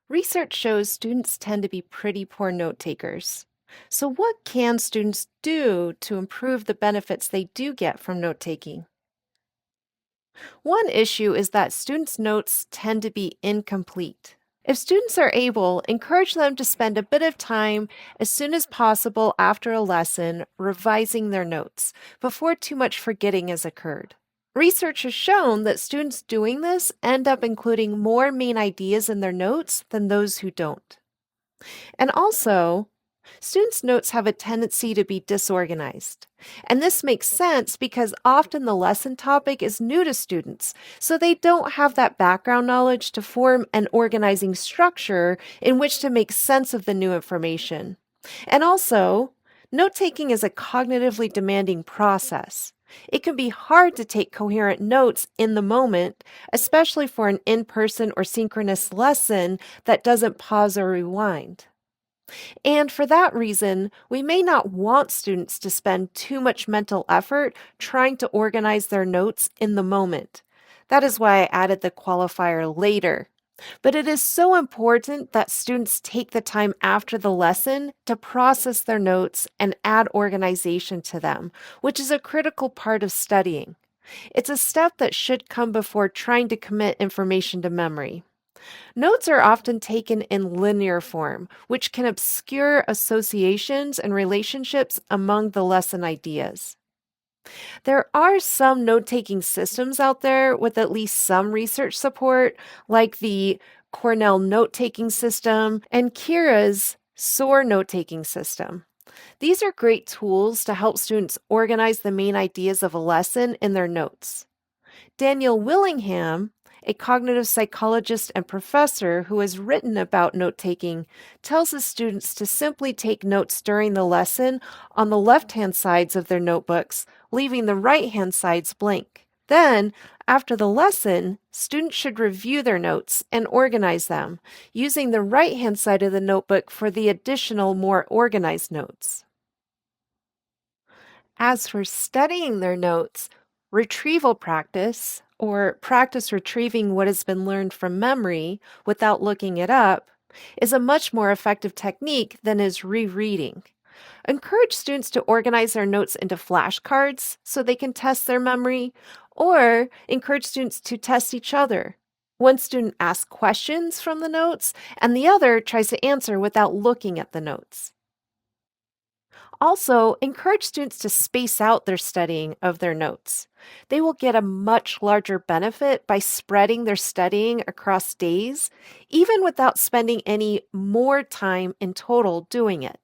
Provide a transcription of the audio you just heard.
Research shows students tend to be pretty poor note takers. So, what can students do to improve the benefits they do get from note taking? One issue is that students' notes tend to be incomplete. If students are able, encourage them to spend a bit of time as soon as possible after a lesson revising their notes before too much forgetting has occurred. Research has shown that students doing this end up including more main ideas in their notes than those who don't. And also, students' notes have a tendency to be disorganized. And this makes sense because often the lesson topic is new to students, so they don't have that background knowledge to form an organizing structure in which to make sense of the new information. And also, note taking is a cognitively demanding process. It can be hard to take coherent notes in the moment, especially for an in person or synchronous lesson that doesn't pause or rewind. And for that reason, we may not want students to spend too much mental effort trying to organize their notes in the moment. That is why I added the qualifier later. But it is so important that students take the time after the lesson to process their notes and add organization to them, which is a critical part of studying. It's a step that should come before trying to commit information to memory. Notes are often taken in linear form, which can obscure associations and relationships among the lesson ideas. There are some note taking systems out there with at least some research support, like the Cornell note taking system and Kira's SOAR note taking system. These are great tools to help students organize the main ideas of a lesson in their notes. Daniel Willingham, a cognitive psychologist and professor who has written about note taking, tells his students to simply take notes during the lesson on the left hand sides of their notebooks, leaving the right hand sides blank. Then, after the lesson, students should review their notes and organize them, using the right hand side of the notebook for the additional, more organized notes. As for studying their notes, retrieval practice, or practice retrieving what has been learned from memory without looking it up, is a much more effective technique than is rereading. Encourage students to organize their notes into flashcards so they can test their memory, or encourage students to test each other. One student asks questions from the notes, and the other tries to answer without looking at the notes. Also, encourage students to space out their studying of their notes. They will get a much larger benefit by spreading their studying across days, even without spending any more time in total doing it.